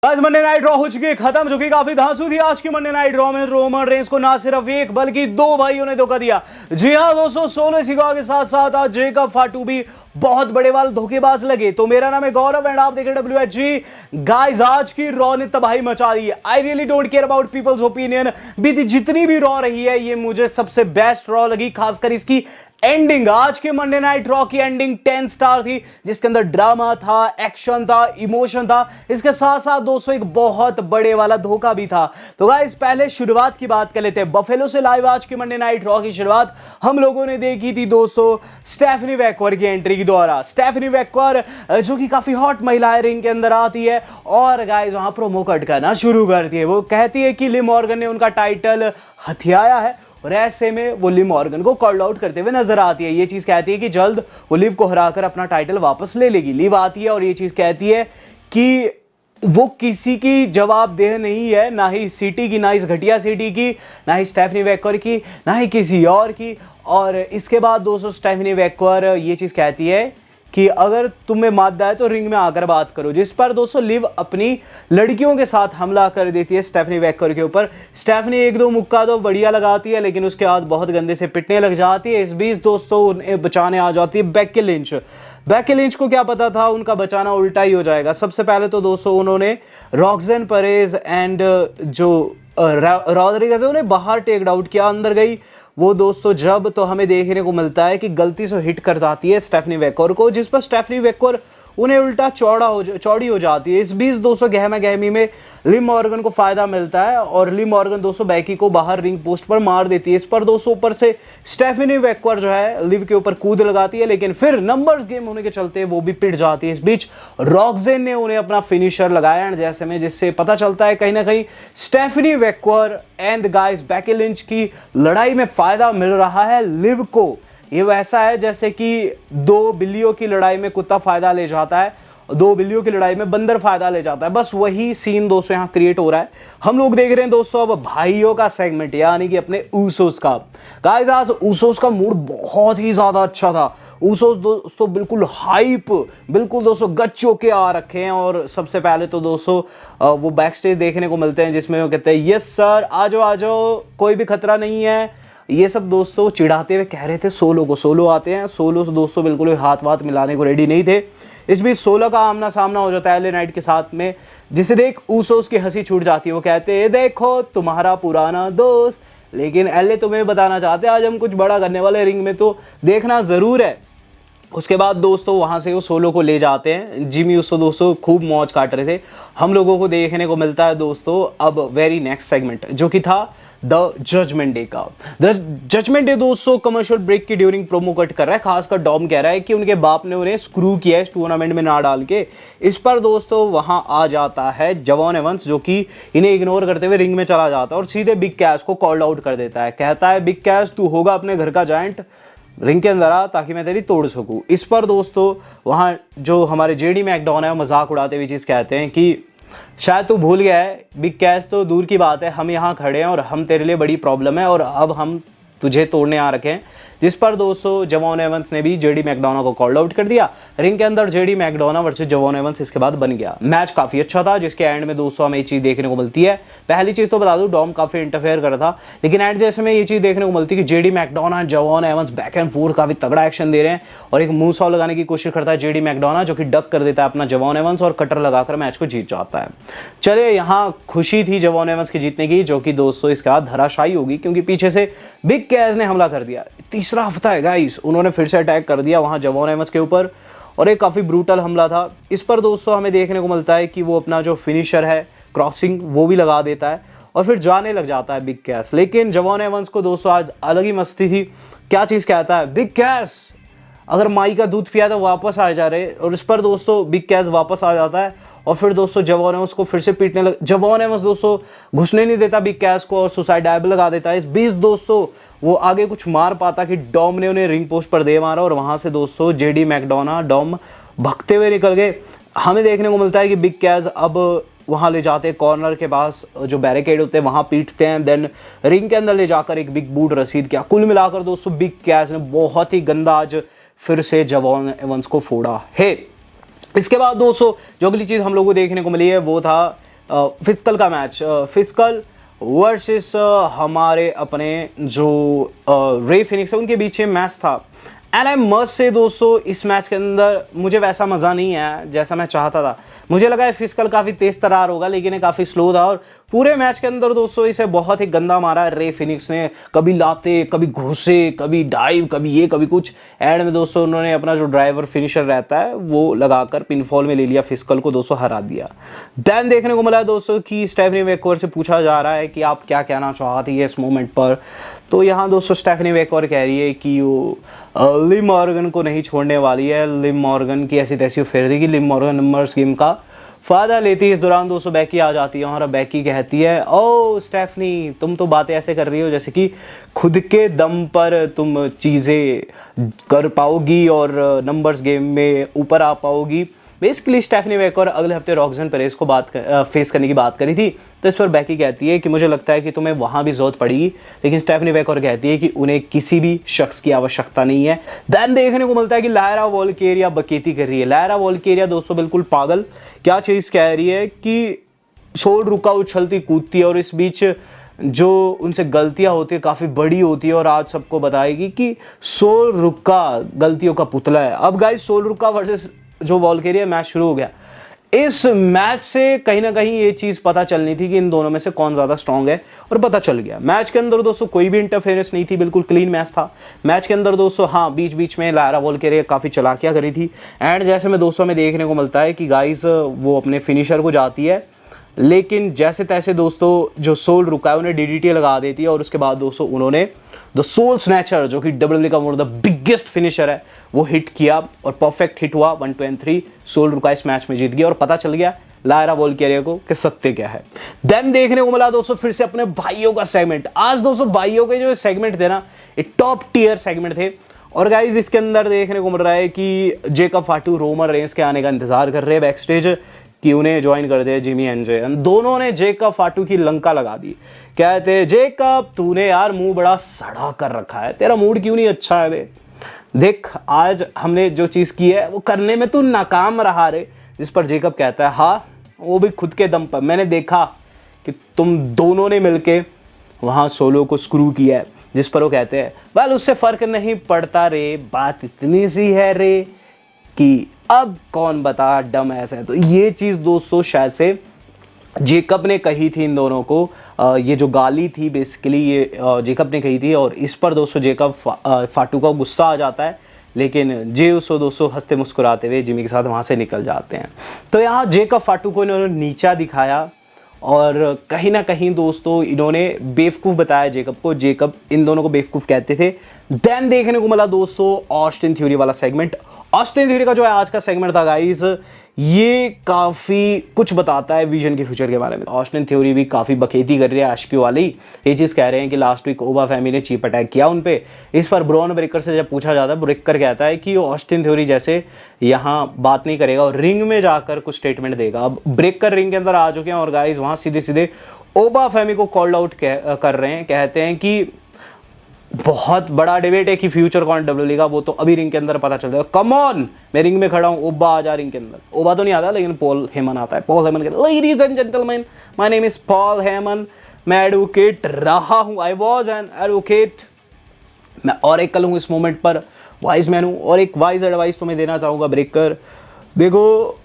आज Monday night draw हो चुकी है खत्म, जो कि काफी धांसू थी। आज की मंडे नाइट ड्रॉ में रोमन रेंस को ना सिर्फ एक बल्कि दो भाइयों ने धोखा दिया। जी हां दोस्तों, 16 सिगा के साथ साथ आज जेकब फाटू भी बहुत बड़े वाले धोखेबाज लगे। तो मेरा नाम है गौरव एंड आप देख रहे हैं WHG। गाइस, आज की रॉ ने तबाही मचा दी है। I really don't care about peoples opinion. बीती जितनी भी रॉ रही है, ये मुझे सबसे बेस्ट रॉ लगी, खासकर इसकी एंडिंग। आज के मंडे नाइट रॉ की एंडिंग 10 स्टार थी, जिसके अंदर ड्रामा था, एक्शन था, इमोशन था। इसके साथ साथ दोस्तों एक बहुत बड़े वाला धोखा भी था। तो गाइस, पहले शुरुआत की बात कर लेते हैं। बफेलो से लाइव आज के मंडे नाइट रॉ की शुरुआत हम लोगों ने देखी थी दोस्तों स्टेफनी वेक्वर की एंट्री के द्वारा। स्टेफनी वेक्वर जो कि काफी हॉट महिला रिंग के अंदर आती है और गाइस वहां प्रोमो कट करना शुरू करती है। वो कहती है कि लिव मॉर्गन ने उनका टाइटल हथियाया है और ऐसे में वो लिव मॉर्गन को कॉल आउट करते हुए नजर आती है। ये चीज कहती है कि जल्द वो लिव को हराकर अपना टाइटल वापस ले लेगी। लिव आती है और ये चीज कहती है कि वो किसी की जवाबदेह नहीं है, ना ही सिटी की, ना इस घटिया सिटी की, ना ही स्टेफनी वेक्वर की, ना ही किसी और की। और इसके बाद दोस्तों स्टेफनी वेक्वर ये चीज कहती है कि अगर तुम्हें मादा है तो रिंग में आकर बात करो, जिस पर दोस्तों लिव अपनी लड़कियों के साथ हमला कर देती है स्टेफनी वेक्वर के ऊपर। स्टेफनी एक दो मुक्का तो बढ़िया लगाती है, लेकिन उसके बाद बहुत गंदे से पिटने लग जाती है। इस बीच दोस्तों उन्हें बचाने आ जाती है बेकी लिंच। बेकी लिंच को क्या पता था उनका बचाना उल्टा ही हो जाएगा। सबसे पहले तो दोस्तों उन्होंने रॉक्सेन परेज एंड जो रॉड्रिगेज है उन्हें बाहर टेक आउट किया, अंदर गई वो दोस्तों। जब तो हमें देखने को मिलता है कि गलती से हिट कर जाती है स्टेफनी वेक्वर को, जिस पर स्टेफनी वेक्वर उन्हें उल्टा चौड़ी हो जाती है। इस बीच दोस्तों गहमा गहमी में लिव मॉर्गन को फायदा मिलता है और लिव मॉर्गन दोस्तों बेकी को बाहर रिंग पोस्ट पर मार देती है। इस पर दोस्तों ऊपर से स्टेफनी वेक्वर जो है लिव के ऊपर कूद लगाती है, लेकिन फिर नंबर्स गेम होने के चलते वो भी पिट जाती है। इस बीच रॉक्सेन ने उन्हें अपना फिनिशर लगाया एंड जैसे में, जिससे पता चलता है कहीं ना कहीं Stephanie Vaquer and guys Becky Lynch की लड़ाई में फायदा मिल रहा है लिव को। ये वैसा है जैसे कि दो बिल्लियों की लड़ाई में कुत्ता फायदा ले जाता है, दो बिल्लियों की लड़ाई में बंदर फायदा ले जाता है। बस वही सीन दोस्तों यहाँ क्रिएट हो रहा है। हम लोग देख रहे हैं दोस्तों अब भाइयों का सेगमेंट, यानी कि अपने ऊसोस का। गाइस, आज ऊसोस का मूड बहुत ही ज्यादा अच्छा था। ऊसोस दोस्तों बिल्कुल हाइप, बिल्कुल दोस्तों गच्चों के आ रखे हैं। और सबसे पहले तो दोस्तों वो बैक स्टेज देखने को मिलते हैं, जिसमें वो कहते हैं यस सर, आ जाओ आ जाओ, कोई भी खतरा नहीं है। ये सब दोस्तों चिढ़ाते हुए कह रहे थे सोलो को। सोलो आते हैं, सोलो दोस्तों बिल्कुल हाथ वाथ मिलाने को रेडी नहीं थे। इस बीच सोलो का आमना सामना हो जाता है एले नाइट के साथ में, जिसे देख ऊसोस की हंसी छूट जाती है। वो कहते हैं देखो तुम्हारा पुराना दोस्त, लेकिन एले तुम्हें बताना चाहते हैं आज हम कुछ बड़ा करने वाले, रिंग में तो देखना जरूर है। उसके बाद दोस्तों वहां से वो सोलो को ले जाते हैं। जिमी उसको दोस्तों खूब मौज काट रहे थे। हम लोगों को देखने को मिलता है दोस्तों अब वेरी नेक्स्ट सेगमेंट, जो कि था द जजमेंट डे का। द जजमेंट डे दोस्तों कमर्शियल ब्रेक की ड्यूरिंग प्रोमो कट कर रहा है। खासकर डॉम कह रहा है कि उनके बाप ने उन्हें स्क्रू किया है इस टूर्नामेंट में ना डाल के। इस पर दोस्तों वहां आ जाता है जवॉन एवंस, जो कि इन्हें इग्नोर करते हुए रिंग में चला जाता है और सीधे बिग कैश को कॉल आउट कर देता है। कहता है बिग कैश तू होगा अपने घर का जायंट, रिंग के अंदर आ ताकि मैं तेरी तोड़ सकूं। इस पर दोस्तों वहां जो हमारे जेडी मैकडॉन है वो मजाक उड़ाते हुए चीज कहते हैं कि शायद तू भूल गया है, बिग कैश तो दूर की बात है, हम यहाँ खड़े हैं और हम तेरे लिए बड़ी प्रॉब्लम है और अब हम तुझे तोड़ने आ रखे हैं। जिस पर दोस्तों जवॉन एवंस ने भी जेडी मैकडोना को कॉल आउट कर दिया। रिंग के अंदर जेडी मैकडोना वर्सेस जवॉन एवंस इसके बाद बन गया। मैच काफी अच्छा था, जिसके एंड में दोस्तों हमें ये चीज देखने को मिलती है। पहली चीज तो बता दूं, डॉम काफी इंटरफेयर कर रहा था, लेकिन एंड जैसे में ये चीज देखने को मिलती है कि JD McDonagh Jevon Evans back and forth काफी तगड़ा एक्शन दे रहे हैं और एक मूव सॉल लगाने की कोशिश करता है जेडी मैकडोना, जो कि डक कर देता है अपना जवॉन एवंस और कटर लगाकर मैच को जीत जाता है। चलिए, यहाँ खुशी थी जवॉन एवंस के जीतने की, जो कि दोस्तों इसके बाद धराशायी होगी, क्योंकि पीछे से बिग कैश ने हमला कर दिया। तीसरा हफ्ता है गाइस, उन्होंने फिर से अटैक कर दिया वहां जवॉन एवंस के ऊपर और एक काफी ब्रूटल हमला था। इस पर दोस्तों हमें देखने को मिलता है कि वो अपना जो फिनिशर है क्रॉसिंग वो भी लगा देता है और फिर जाने लग जाता है बिग कैश। लेकिन जवॉन एवंस को दोस्तों आज अलग ही मस्ती थी। क्या चीज कहता है बिग कैश, अगर माई का दूध पिया तो वापस आ जा रहे, और इस पर दोस्तों बिग कैश वापस आ जाता है और फिर दोस्तों जवॉन एवंस को फिर से पीटने लग। जवॉन एवंस दोस्तों घुसने नहीं देता बिग कैश को और सुसाइड डाइव लगा देता है। इस बीच दोस्तों वो आगे कुछ मार पाता कि डॉम ने उन्हें रिंग पोस्ट पर दे मारा और वहां से दोस्तों जेडी मैकडोना डॉम भगते हुए निकल गए। हमें देखने को मिलता है कि बिग कैश अब वहां ले जाते हैं कॉर्नर के पास, जो बैरिकेड होते हैं वहां पीटते हैं, देन रिंग के अंदर ले जाकर एक बिग बूट रसीद किया। कुल मिलाकर दोस्तों बिग कैश ने बहुत ही गंदा आज फिर से जवॉन एवंस को फोड़ा है। इसके बाद दोस्तों जो अगली चीज हम लोगों को देखने को मिली है वो था फिजिकल का मैच, फिजिकल वर्सेस हमारे अपने जो रे फिनिक्स है उनके बीच में मैच था। एंड आई मस्ट से दोस्तों इस मैच के अंदर मुझे वैसा मज़ा नहीं आया जैसा मैं चाहता था। मुझे लगा है फिजिकल काफ़ी तेज तरार होगा, लेकिन ये काफ़ी स्लो था और पूरे मैच के अंदर दोस्तों इसे बहुत ही गंदा मारा है रे फिनिक्स ने। कभी लाते, कभी घुसे, कभी डाइव, कभी ये, कभी कुछ। एंड में दोस्तों उन्होंने अपना जो ड्राइवर फिनिशर रहता है वो लगाकर पिनफॉल में ले लिया, फिजिकल को दोस्तों हरा दिया। देन देखने को मिला दोस्तों कि स्टेफनी मैकओवर से पूछा जा रहा है कि आप क्या कहना चाहती है इस मोमेंट पर। तो यहाँ दोस्तों स्टेफनी मैकओवर कह रही है कि वो लिव मॉर्गन को नहीं छोड़ने वाली है। लिव मॉर्गन की ऐसी तैसी फेर दी कि लिव मॉर्गन नंबर्स गेम का फायदा लेती है। इस दौरान दोस्तों बैकी आ जाती है और बैकी कहती है, ओ स्टेफनी तुम तो बातें ऐसे कर रही हो जैसे कि खुद के दम पर तुम चीज़ें कर पाओगी और नंबर्स गेम में ऊपर आ पाओगी। बेसिकली स्टेफनी मैकओवर अगले हफ्ते रॉक्सन पेरेज को फेस करने की बात करी थी। तो इस पर बैकी कहती है कि मुझे लगता है कि तुम्हें वहाँ भी ज़रूरत पड़ेगी, लेकिन स्टेफनी मैकओवर कहती है कि उन्हें किसी भी शख्स की आवश्यकता नहीं है। देन देखने को मिलता है कि लायरा वॉल्केरिया बकेती कर रही है। लायरा वॉल्केरिया दोस्तों बिल्कुल पागल क्या चीज़ कह रही है कि सोल रुका उछलती कूदती है और इस बीच जो उनसे गलतियां होती है काफ़ी बड़ी होती है और आज सबको बताएगी कि सोल रुका गलतियों का पुतला है। अब गाइस सोल रुका वर्सेस जो वॉल्केरिया मैच शुरू हो गया। इस मैच से कहीं ना कहीं ये चीज़ पता चलनी थी कि इन दोनों में से कौन ज़्यादा स्ट्रांग है, और पता चल गया। मैच के अंदर दोस्तों कोई भी इंटरफेरेंस नहीं थी, बिल्कुल क्लीन मैच था। मैच के अंदर दोस्तों हाँ बीच बीच में लायरा वॉल्केरिया काफ़ी चलाकियाँ करी थी। एंड जैसे में दोस्तों में देखने को मिलता है कि गाइस वो अपने फिनिशर को जाती है, लेकिन जैसे तैसे दोस्तों जो सोल रुका है उन्हें डीडीटी लगा देती है और उसके बाद दोस्तों उन्होंने द सोल स्नैचर जो कि डब्ल्यूडब्ल्यूई का one of the biggest finisher है वो हिट किया और परफेक्ट हिट हुआ 1 2 and 3। सोल रुका इस मैच में जीत गया और पता चल गया लायरा वॉल्केरिया को कि सत्य क्या है। देन देखने को मिला दोस्तों फिर से अपने भाइयों का सेगमेंट। आज दोस्तों भाइयों के जो सेगमेंट थे ना ये टॉप टियर सेगमेंट थे। और गाइज इसके अंदर देखने को मिल रहा है कि जेकब फाटू रोमन रेंस के आने का इंतजार कर रहे हैं बैक स्टेज कि उन्हें ज्वाइन कर दे जिमी एनजे। दोनों ने जेकब फाटू की लंका लगा दी। कहते जेकब तूने यार मुंह बड़ा सड़ा कर रखा है, तेरा मूड क्यों नहीं अच्छा है बे? देख आज हमने जो चीज़ की है वो करने में तू नाकाम रहा रे। जिस पर जेकब कहता है हाँ वो भी खुद के दम पर, मैंने देखा कि तुम दोनों ने मिलके वहाँ सोलो को स्क्रू किया है। जिस पर वो कहते हैं वेल उससे फ़र्क नहीं पड़ता रे, बात इतनी सी है रे कि अब कौन बता डम ऐसा है। तो ये चीज़ दोस्तों शायद से जेकब ने कही थी इन दोनों को। ये जो गाली थी बेसिकली ये जेकब ने कही थी और इस पर दोस्तों जेकब फाटू का गुस्सा आ जाता है, लेकिन जे उसको दोस्तों हंसते मुस्कुराते हुए जिमी के साथ वहाँ से निकल जाते हैं। तो यहाँ जेकब फाटू को इन्होंने नीचा दिखाया और कहीं ना कहीं दोस्तों इन्होंने बेवकूफ़ बताया जेकब को। जेकब इन दोनों को बेवकूफ़ कहते थे। देन देखने को मिला दोस्तों ऑस्टिन थ्योरी वाला सेगमेंट। ऑस्टिन थ्योरी का जो है आज का सेगमेंट था गाइस, ये काफ़ी कुछ बताता है विजन के फ्यूचर के बारे में। ऑस्टिन थ्योरी भी काफ़ी बखेती कर रही है आशिकी वाली। ये चीज़ कह रहे हैं कि लास्ट वीक ओबा फैमिली ने चीप अटैक किया उन पे। इस पर ब्रॉन ब्रेकर से जब पूछा जाता है, ब्रेकर कहता है कि वो ऑस्टिन थ्योरी जैसे यहाँ बात नहीं करेगा और रिंग में जाकर कुछ स्टेटमेंट देगा। अब ब्रेकर रिंग के अंदर आ चुके हैं और गाइस वहाँ सीधे सीधे ओबा फैमिली को कॉल्ड आउट कर रहे हैं। कहते हैं कि बहुत बड़ा डिबेट है कि फ्यूचर कौन डब्ल्यूडब्ल्यूई का, वो तो अभी रिंग के अंदर पता चल जाएगा। कम ऑन, मैं रिंग में खड़ा हूँ, ओबा आ जा रिंग के अंदर। ओबा तो नहीं आता लेकिन पॉल हेमन आता है। पॉल हेमन कहते ladies and gentleman my name is Paul Heyman, मैं एडवोकेट रहा हूँ, आई वॉज एन एडवोकेट, मैं ऑरेकल हूँ इस मोमेंट पर, वाइज मैन हूँ। और एक वाइज एडवाइस तुम्हें देना चाहूँगा ब्रेकर, देखो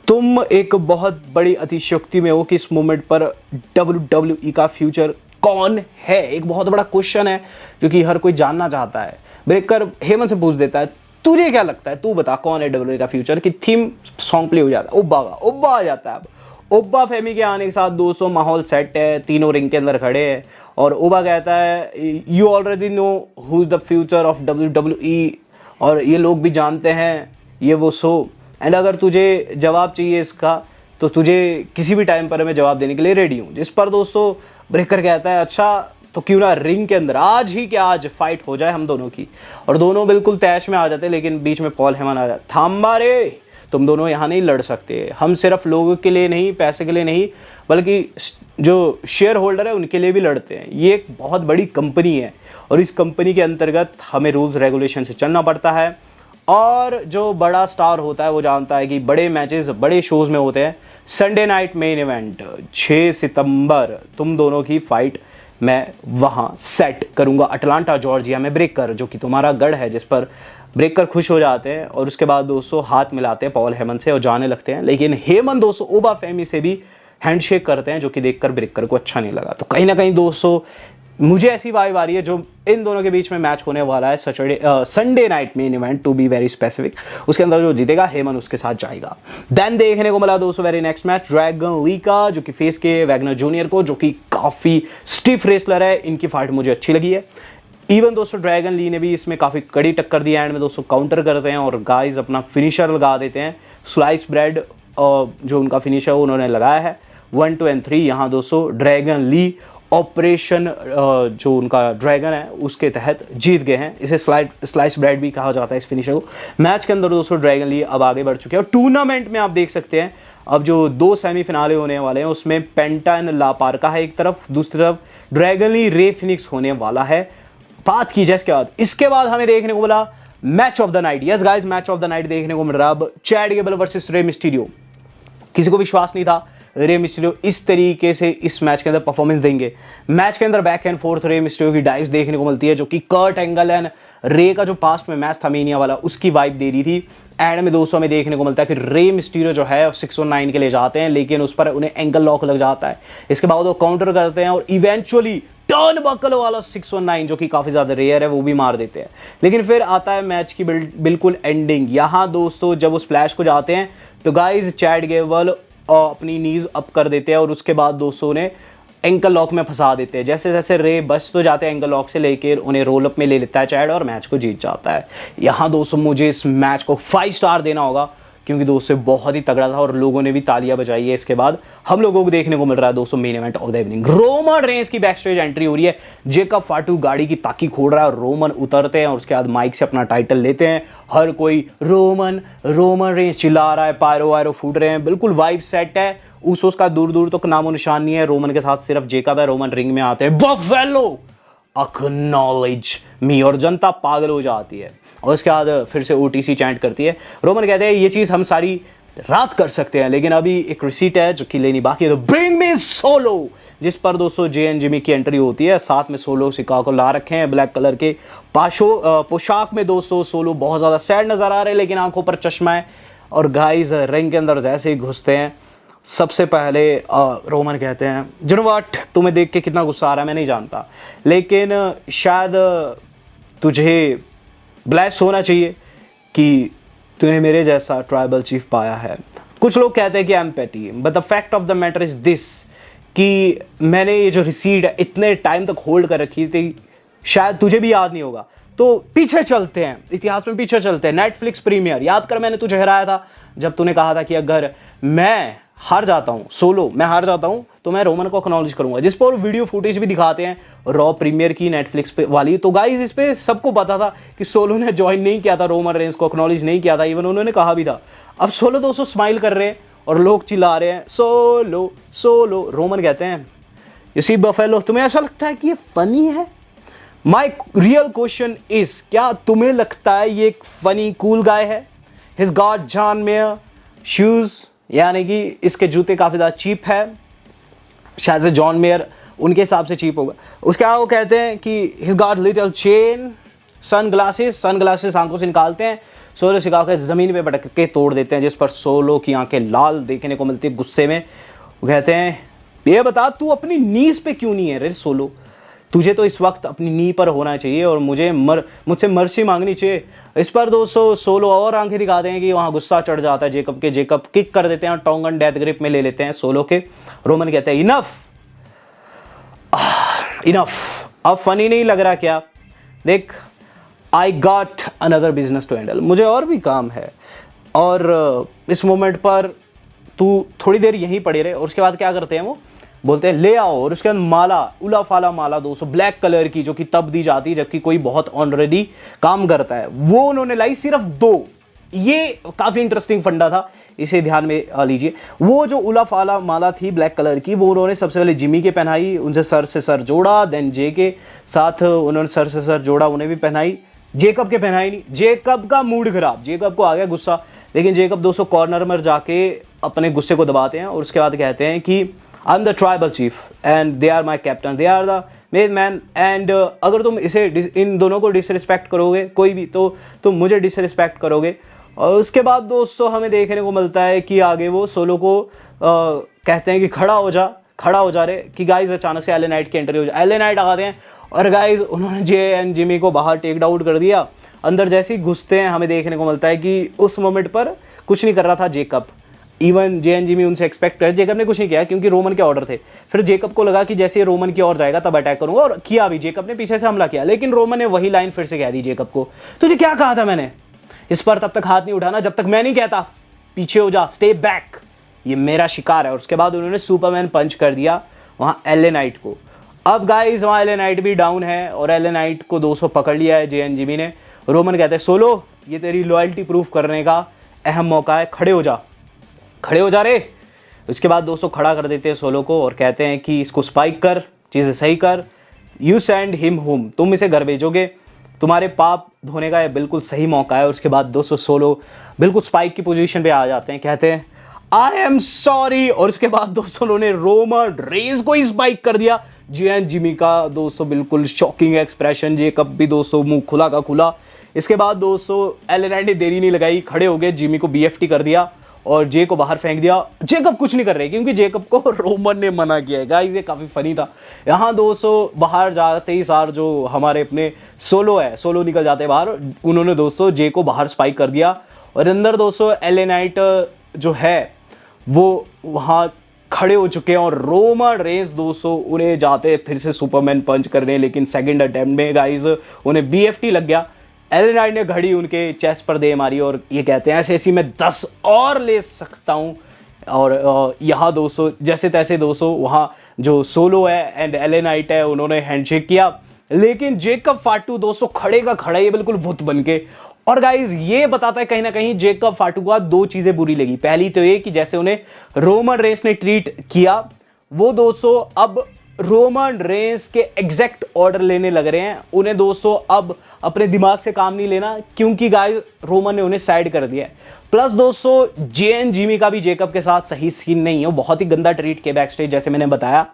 तुम एक बहुत बड़ी अतिशयोक्ति में हो कि इस मोमेंट पर डब्ल्यूडब्ल्यूई का फ्यूचर कौन है, एक बहुत बड़ा क्वेश्चन है क्योंकि हर कोई जानना चाहता है। ब्रेकर हेमन से पूछ देता है तुझे क्या लगता है, तू बता कौन है डब्ल्यूडब्ल्यूई का फ्यूचर, कि थीम सॉन्ग प्ले हो जाता है ओब्बा का। ओब्बा आ जाता है। अब ओब्बा फैमी के आने के साथ दोस्तों माहौल सेट है, तीनों रिंग के अंदर खड़े हैं और ओब्बा कहता है you already know who is the future of WWE, और ये लोग भी जानते हैं ये वो सो, एंड अगर तुझे जवाब चाहिए इसका तो तुझे किसी भी टाइम पर मैं जवाब देने के लिए रेडी हूँ। जिस पर दोस्तों ब्रेकर कहता है अच्छा तो क्यों ना रिंग के अंदर आज ही क्या आज फाइट हो जाए हम दोनों की। और दोनों बिल्कुल तैश में आ जाते हैं, लेकिन बीच में पॉल हेमन आ जाता, थाम्बा रे तुम दोनों यहाँ नहीं लड़ सकते, हम सिर्फ लोगों के लिए नहीं, पैसे के लिए नहीं, बल्कि जो शेयर होल्डर है उनके लिए भी लड़ते हैं। ये एक बहुत बड़ी कंपनी है और इस कंपनी के अंतर्गत हमें रूल्स रेगुलेशन से चलना पड़ता है। और जो बड़ा स्टार होता है वो जानता है कि बड़े मैचेस बड़े शोज में होते हैं। संडे नाइट मेन इवेंट 6 सितंबर तुम दोनों की फाइट मैं वहां सेट करूंगा अटलांटा जॉर्जिया में। ब्रेकर जो कि तुम्हारा गढ़ है, जिस पर ब्रेकर खुश हो जाते हैं और उसके बाद दोस्तों हाथ मिलाते हैं पॉल हेमन से और जाने लगते हैं। लेकिन हेमन दोस्तों ओबा फेमी से भी हैंडशेक करते हैं, जो कि देखकर ब्रेकर को अच्छा नहीं लगा। तो कहीं ना कहीं दोस्तों मुझे ऐसी वाइब आ रही है जो इन दोनों के बीच में मैच होने वाला है Sunday night main event, to be very specific. उसके अंदर जो जीतेगा हेमन उसके साथ जाएगा। देन देखने को मिला दोस्तों very next match Dragon Lee का, जो कि फेस के वैगनर जूनियर को, जो कि काफी स्टिफ रेसलर है। इनकी फाइट मुझे अच्छी लगी है। इवन दोस्तों ड्रैगन ली ने भी इसमें काफी कड़ी टक्कर दी। एंड में दोस्तों काउंटर करते हैं और गाइस अपना फिनिशर लगा देते हैं। स्लाइस ब्रेड जो उनका फिनिशर उन्होंने लगाया है 1, 2 and 3। यहाँ दोस्तों ड्रैगन ली ऑपरेशन जो उनका ड्रैगन है उसके तहत जीत गए हैं। इसे स्लाइस ब्रेड भी कहा जाता है इस फिनिशर को। मैच के अंदर दोस्तों ड्रैगन ली अब आगे बढ़ चुके हैं और टूर्नामेंट में आप देख सकते हैं अब जो 2 सेमीफिनाले होने वाले हैं उसमें पेंटा एंड ला पार्का है एक तरफ, दूसरी तरफ ड्रैगन ली रे फिनिक्स होने वाला है। बात की जाए इसके बाद हमें देखने को मिला match of the night. Yes guys, match of the night देखने को मिल रहा है अब Chad Gable versus Rey Mysterio. किसी को विश्वास नहीं था रे मिस्टीरियो इस तरीके से इस मैच के अंदर परफॉर्मेंस देंगे। मैच के अंदर back and fourth Rey Mysterio की डाइव्स देखने को मिलती है, जो कि कर्ट एंगल एंड रे का जो पास्ट में मैच था मेनिया वाला उसकी वाइब दे रही थी। एंड में दोस्तों हमें देखने को मिलता है कि रे मिस्टीरियो जो है 619 के लिए जाते हैं, लेकिन उस पर उन्हें एंकल लॉक लग जाता है। इसके बाद वो काउंटर करते हैं और इवेंचुअली टर्न बकल वाला 619 जो कि काफी ज्यादा रेयर है वो भी मार देते हैं। लेकिन फिर आता है मैच की बिल्कुल एंडिंग। यहाँ दोस्तों जब वो स्प्लैश को जाते हैं तो गाइज चैड गेबल अपनी नीज अप कर देते हैं और उसके बाद दोस्तों ने एंकल लॉक में फंसा देते हैं। जैसे जैसे रे बच तो जाते हैं एंकल लॉक से, लेकर उन्हें रोल अप में ले लेता है चैड और मैच को जीत जाता है। यहाँ दोस्तों मुझे इस मैच को 5 स्टार देना होगा, क्योंकि दोस्तों बहुत ही तगड़ा था और लोगों ने भी तालियां बजाई है। इसके बाद हम लोगों को देखने को मिल रहा है दोस्तों main event of the evening. Roman Reigns की बैक स्टेज एंट्री हो रही है। जेकब फाटू गाड़ी की ताकी खोल रहा है और रोमन उतरते हैं और उसके बाद माइक से अपना टाइटल लेते हैं। हर कोई रोमन रोमन रेंस चिल्ला रहा है, पायरो वायरो फूट रहे हैं, बिल्कुल वाइब सेट है। उसोस का दूर दूर तक नामो निशान नहीं है। रोमन के साथ सिर्फ जेकब है। रोमन रिंग में आते हैं, बफेलो एक्नॉलेज मी, और जनता पागल हो जाती है। और उसके बाद फिर से ओटीसी चैंट करती है। रोमन कहते हैं ये चीज़ हम सारी रात कर सकते हैं, लेकिन अभी एक रिसीट है जो कि लेनी बाकी है, तो ब्रिंग मी सोलो, जिस पर दोस्तों जे एन जिमी की एंट्री होती है। साथ में सोलो सिका को ला रखे हैं ब्लैक कलर के पोशाक में। दोस्तों सोलो बहुत ज़्यादा सैड नज़र आ रहे हैं, लेकिन आंखों पर चश्मा है। और गाइस रिंग के अंदर जैसे ही घुसते हैं सबसे पहले रोमन कहते हैं यू नो व्हाट, तुम्हें देख के कितना गुस्सा आ रहा है मैं नहीं जानता, लेकिन शायद तुझे ब्लेस होना चाहिए कि तूने मेरे जैसा ट्राइबल चीफ पाया है। कुछ लोग कहते हैं कि आई एम पेटी, but the fact of the matter is this कि मैंने ये जो रिसीट है इतने टाइम तक होल्ड कर रखी थी, शायद तुझे भी याद नहीं होगा। तो पीछे चलते हैं, इतिहास में पीछे चलते हैं। नेटफ्लिक्स प्रीमियर, याद कर मैंने तुझे हराया था जब तूने कहा था कि अगर मैं हार जाता हूं, सोलो मैं हार जाता हूं, तो मैं रोमन को एक्नॉलेज करूंगा, जिस पर वीडियो फुटेज भी दिखाते हैं रॉ प्रीमियर की नेटफ्लिक्स पे वाली। तो गाइस इस पे सबको पता था कि सोलो ने ज्वाइन नहीं किया था, रोमन रेंस को एक्नॉलेज नहीं किया था, इवन उन्होंने कहा भी था। अब सोलो दोस्तों स्माइल कर रहे हैं और लोग चिल्ला रहे हैं सोलो सोलो। रोमन कहते हैं यू सी बफेलो, तुम्हें ऐसा लगता है कि ये फनी है? माई रियल क्वेश्चन इज, क्या तुम्हें लगता है ये एक फनी कूल गाय है? His got John mayor shoes, यानी कि इसके जूते काफ़ी ज़्यादा चीप है, शायद से जॉन मेयर उनके हिसाब से चीप होगा। उसके बाद वो कहते हैं कि his got little chain, sunglasses आंखों से निकालते हैं। सोलो सिखा के ज़मीन पे पटक के तोड़ देते हैं, जिस पर सोलो की आंखें लाल देखने को मिलती है गुस्से में। वो कहते हैं ये बता तू अपनी नीज पे क्यों नहीं है रे सोलो, तुझे तो इस वक्त अपनी नी पर होना चाहिए और मुझसे मर्सी मांगनी चाहिए। इस पर दोस्तों सोलो और आंखें दिखाते हैं कि वहाँ गुस्सा चढ़ जाता है जेकब के। जेकब किक कर देते हैं और टोंगन डेथ ग्रिप में ले लेते हैं सोलो के। रोमन कहते हैं इनफ, अब फनी नहीं लग रहा क्या? देख I got another business to handle, मुझे और भी काम है और इस मोमेंट पर तू थोड़ी देर यहीं पड़े रहे। और उसके बाद क्या करते हैं वो बोलते हैं ले आओ, और उसके अंदर माला, उला फाला माला दोस्तों ब्लैक कलर की, जो कि तब दी जाती है जबकि कोई बहुत ऑलरेडी काम करता है, वो उन्होंने लाई सिर्फ 2। ये काफी इंटरेस्टिंग फंडा था, इसे ध्यान में लीजिए। वो जो उला फाला माला थी ब्लैक कलर की, वो उन्होंने सबसे पहले जिमी के पहनाई, उनसे सर से सर जोड़ा, देन जे के साथ उन्होंने सर से सर जोड़ा, उन्हें भी पहनाई। जेकब के पहनाई नहीं, जेकब का मूड खराब, जेकब को आ गया गुस्सा। लेकिन जेकब दोस्तों कॉर्नर में जाके अपने गुस्से को दबाते हैं और उसके बाद कहते हैं कि I am the tribal chief and they are my captain, they are the main man, and अगर तुम इन दोनों को डिसरिस्पेक्ट करोगे कोई भी, तो तुम मुझे डिसरिस्पेक्ट करोगे। और उसके बाद दोस्तों हमें देखने को मिलता है कि आगे वो सोलो को कहते हैं कि खड़ा हो जा रहे कि गाइस अचानक से एलए नाइट की एंट्री हो जाए। एलए नाइट आते हैं और गाइस उन्होंने जे एंड जिमी को बाहर टेक डाउन कर दिया। अंदर जैसे ही घुसते हैं हमें देखने को मिलता है कि उस मोमेंट पर कुछ नहीं कर रहा था Jacob, even J and Jimmy उनसे एक्सपेक्ट कर, जेकब ने कुछ नहीं किया क्योंकि रोमन के ऑर्डर थे। फिर जेकब को लगा कि जैसे ये रोमन की ओर जाएगा तब अटैक करूंगा, और किया भी, जेकब ने पीछे से हमला किया। लेकिन रोमन ने वही लाइन फिर से कह दी जेकब को, तुझे क्या कहा था मैंने, इस पर तब तक हाथ नहीं उठाना जब तक मैं नहीं कहता, पीछे हो जा, स्टे बैक, ये मेरा शिकार है। और उसके बाद उन्होंने सुपरमैन पंच कर दिया वहां एलए नाइट को। अब गाइस वहां एलए नाइट भी डाउन है और एलए नाइट को 200 पकड़ लिया है जे एंड जिमी ने। रोमन कहते हैं सोलो ये तेरी लॉयल्टी प्रूफ करने का अहम मौका है, खड़े हो जा रे। उसके बाद 200 खड़ा कर देते हैं सोलो को और कहते हैं कि इसको स्पाइक कर, चीज़ें सही कर, यू सेंड हिम होम, तुम इसे घर भेजोगे, तुम्हारे पाप धोने का ये बिल्कुल सही मौका है। उसके बाद 200 सोलो बिल्कुल स्पाइक की पोजीशन पे आ जाते हैं, कहते हैं आई एम सॉरी, और उसके बाद 200 ने रोमन रेंस को ही स्पाइक कर दिया। जे एंड जिमी का 200 बिल्कुल शॉकिंग एक्सप्रेशन, जेकब भी 200 मुंह खुला का खुला। इसके बाद 200 एलए नाइट ने देरी नहीं लगाई, खड़े हो गए, जिमी को बीएफटी कर दिया और जे को बाहर फेंक दिया। जेकब कुछ नहीं कर रहे क्योंकि जेकब को रोमन ने मना किया है। गाइस ये काफ़ी फनी था। यहाँ 200 बाहर जाते ही सार जो हमारे अपने सोलो निकल जाते हैं बाहर, उन्होंने 200 जे को बाहर स्पाइक कर दिया और अंदर 200 एलए नाइट जो है वो वहाँ खड़े हो चुके हैं और रोमन रेंस 200 उन्हें जाते फिर से सुपरमैन पंच करने, लेकिन सेकंड अटेम्प्ट में गाइस उन्हें बीएफटी लग गया। एलए नाइट ने घड़ी उनके चेस्ट पर दे मारी और ये कहते हैं ऐसे ऐसी मैं 10 और ले सकता हूँ। और यहाँ 200 जैसे तैसे 200 वहाँ जो सोलो है एंड एलए नाइट है उन्होंने हैंडशेक किया, लेकिन जेकब फाटू 200 खड़े का खड़ा ये बिल्कुल भूत बन के। और गाइज ये बताता है कहीं ना कहीं जेकब फाटू को 2 चीजें बुरी लगी। पहली तो ये कि जैसे उन्हें रोमन रेंस ने ट्रीट किया, वो 200 अब रोमन रेंस के एग्जैक्ट ऑर्डर लेने लग रहे हैं। उन्हें 200 अब अपने दिमाग से काम नहीं लेना क्योंकि गाइस रोमन ने उन्हें साइड कर दिया है। प्लस 200 जे एंड जिमी का भी जेकब के साथ सही सीन नहीं है, वो बहुत ही गंदा ट्रीट किया बैकस्टेज जैसे मैंने बताया।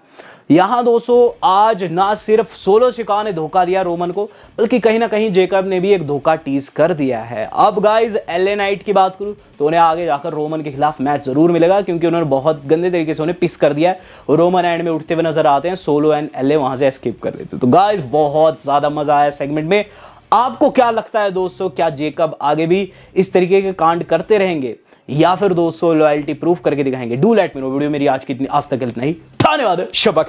यहाँ 200 आज ना सिर्फ सोलो सिका ने धोखा दिया रोमन को, बल्कि कहीं ना कहीं जेकब ने भी एक धोखा टीज कर दिया है। अब गाइज एलए नाइट की बात करूँ तो उन्हें आगे जाकर रोमन के खिलाफ मैच जरूर मिलेगा क्योंकि उन्होंने बहुत गंदे तरीके से उन्हें पिस कर दिया है। रोमन एंड में उठते हुए नजर आते हैं, सोलो एंड एलए वहां से एस्केप कर लेते हैं। तो गाइज बहुत ज्यादा मजा आया सेगमेंट में। आपको क्या लगता है दोस्तों, क्या जेकब आगे भी इस तरीके के कांड करते रहेंगे या फिर दोस्तों लॉयल्टी प्रूफ करके दिखाएंगे? Do let me know. Video मेरी आज तक इतना ही। धन्यवाद। शब्बा खैर।